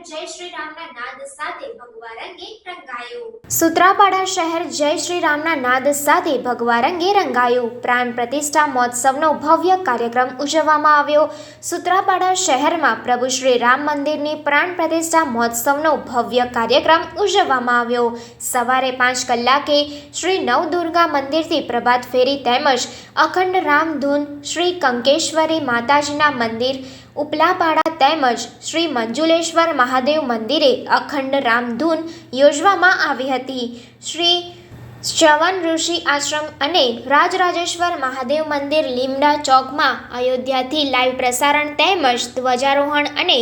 જય શ્રી રામના નાદ સાથે ભગવા રંગે રંગાયું। સૂત્રાપાડા શહેર જય શ્રી રામના નાદ સાથે ભગવા રંગે રંગાયું। પ્રાણ પ્રતિષ્ઠા મહોત્સવનો ભવ્ય કાર્યક્રમ ઉજવવામાં આવ્યો। સૂત્રાપાડા શહેરમાં પ્રભુ શ્રી રામ મંદિરની પ્રાણ પ્રતિષ્ઠા મહોત્સવનો ભવ્ય કાર્યક્રમ ઉજવવામાં આવ્યો। સવારે 5 કલાકે શ્રી નવદુર્ગા મંદિરથી પ્રભાત ફેરી તેમજ અખંડ રામધૂન શ્રી કંકેશ્વરી માતાજીના મંદિર ઉપલાપાડા તેમજ શ્રી મંજુલેશ્વર મહાદેવ મંદિરે અખંડ રામધૂન યોજવામાં આવી હતી। શ્રી ચ્યવન ઋષિ આશ્રમ અને રાજરાજેશ્વર મહાદેવ મંદિર લીમડા ચોકમાં અયોધ્યાથી લાઈવ પ્રસારણ તેમજ ધ્વજારોહણ અને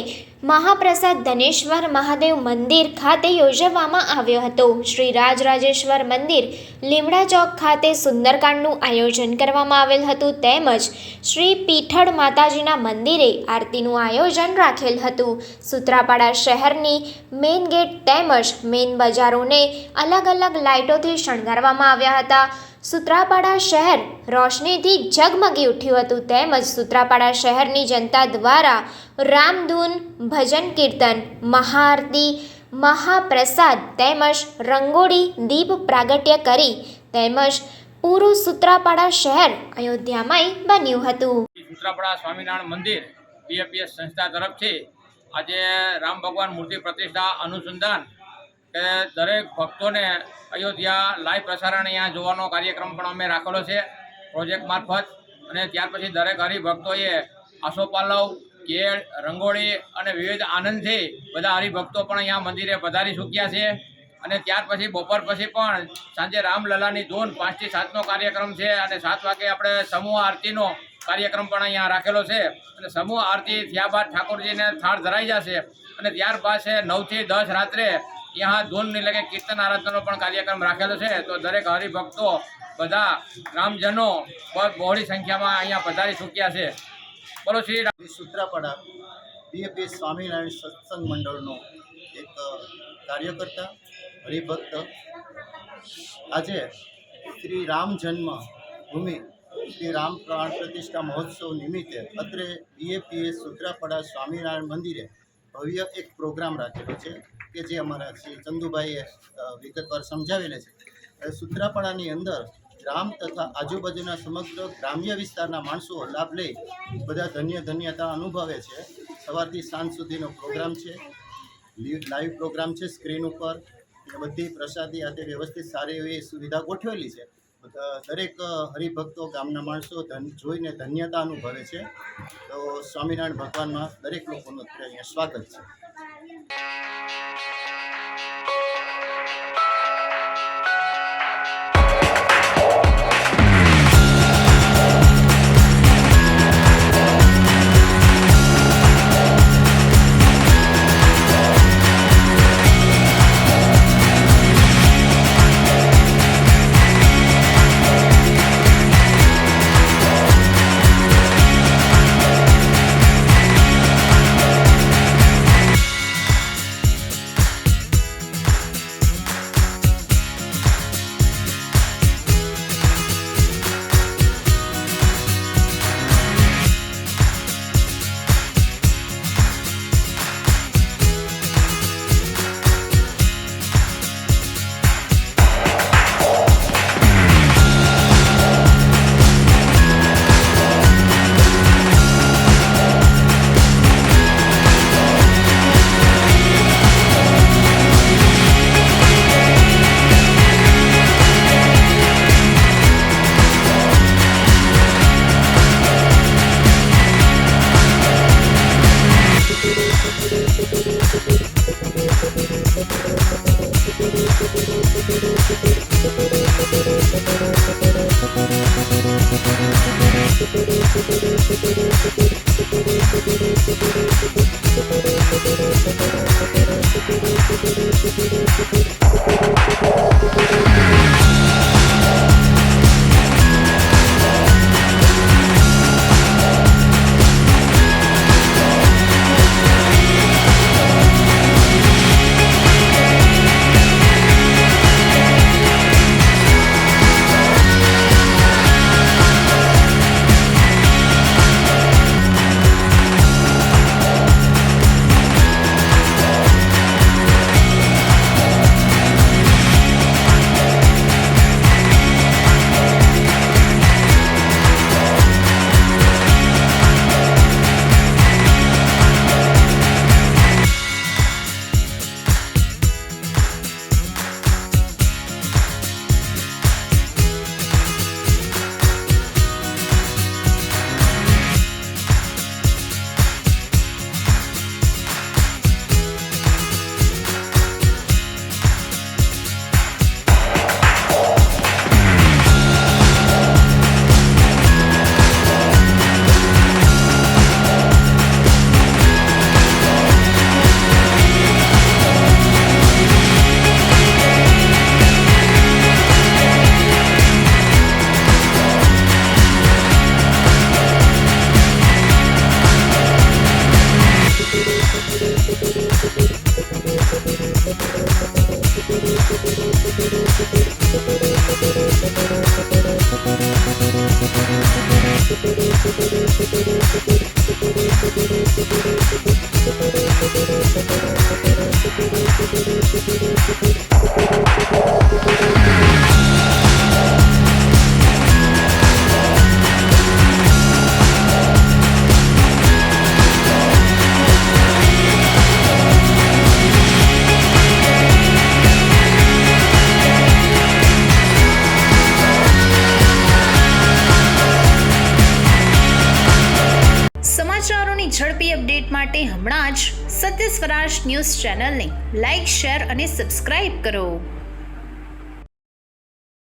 મહાપ્રસાદ ધનેશ્વર મહાદેવ મંદિર ખાતે યોજવામાં આવ્યો હતો। શ્રી રાજરાજેશ્વર મંદિર લીમડા ચોક ખાતે સુંદરકાંડનું આયોજન કરવામાં આવેલ હતું તેમજ શ્રી પીઠળ માતાજીના મંદિરે આરતીનું આયોજન રાખેલ હતું। સૂત્રાપાડા શહેરની મેઇન ગેટ તેમજ મેઇન બજારોને અલગ અલગ લાઇટોથી શણગારવામાં આવ્યા હતા। સૂત્રાપાડા શહેર રોશનીથી ઝગમગી ઉઠ્યું હતું તેમજ સૂત્રાપાડા શહેરની જનતા દ્વારા રામધૂન, ભજન કીર્તન, મહાઆરતી, મહાપ્રસાદ તેમજ રંગોળી દીપ પ્રાગટ્ય કરી તેમજ પૂરું સૂત્રાપાડા શહેર અયોધ્યામય બન્યું હતું। સૂત્રાપાડા સ્વામિનારાયણ મંદિર બીએપીએસ સંસ્થા તરફથી આજે રામ ભગવાન મૂર્તિ પ્રતિષ્ઠા અનુસંધાન કે દરેક ભક્તોને અયોધ્યા લાઈવ પ્રસારણ અહીંયા જોવાનો કાર્યક્રમ પણ અમે રાખેલો છે પ્રોજેક્ટ મારફત। અને ત્યાર પછી દરેક હરિભક્તોએ આસોપાલવ, કેળ, રંગોળી અને વિવિધ આનંદથી બધા હરિભક્તો પણ અહીંયા મંદિરે પધારી ચૂક્યા છે। અને ત્યાર પછી બપોર પછી પણ સાંજે રામલલાની ધૂન 5 થી 7નો કાર્યક્રમ છે અને 7 વાગે આપણે સમૂહ આરતીનો કાર્યક્રમ પણ અહીંયા રાખેલો છે। અને સમૂહ આરતી થયા બાદ ઠાકોરજીને થાળ ધરાઈ જશે અને ત્યારબાદ છે 9 થી 10 રાત્રે यहाँ धून એટલે કે કીર્તન આરાધનાનો પણ કાર્યક્રમ રાખેલો છે। તો દરેક હરિભક્તો બધા ગ્રામજનો બહોળી સંખ્યામાં અહીંયા પધારી ચૂક્યા છે। બોલો શ્રી સૂત્રાપાડા બીએપીએસ સ્વામિનારાયણ સત્સંગ મંડળનો એક કાર્યકર્તા હરિભક્ત આજે શ્રી રામ જન્મભૂમિ શ્રી રામ પ્રાણ પ્રતિષ્ઠા મહોત્સવ નિમિત્તે અત્રે બીએપીએસ સૂત્રાપાડા સ્વામિનારાયણ મંદિરે ભવ્ય એક પ્રોગ્રામ રાખેલો છે કે જે અમારા શ્રી ચંદુભાઈએ વિગતવાર સમજાવેલા છે। સૂત્રાપાડાની અંદર ગ્રામ તથા આજુબાજુના સમગ્ર ગ્રામ્ય વિસ્તારના માણસો લાભ લઈ બધા ધન્યતા અનુભવે છે। સવારથી સાંજ સુધીનો પ્રોગ્રામ છે, લાઈવ પ્રોગ્રામ છે સ્ક્રીન ઉપર, બધી પ્રસાદી આ તે વ્યવસ્થિત સારી એવી સુવિધા ગોઠવેલી છે। દરેક હરિભક્તો ગામના માણસો જોઈને ધન્યતા અનુભવે છે। તો સ્વામિનારાયણ ભગવાનમાં દરેક લોકોનું અહીંયા સ્વાગત છે। સમાચારોની ઝડપી અપડેટ માટે હમણાં જ સત્ય સ્વરાજ ન્યૂઝ ચેનલને લાઇક, શેર અને સબસ્ક્રાઇબ કરો.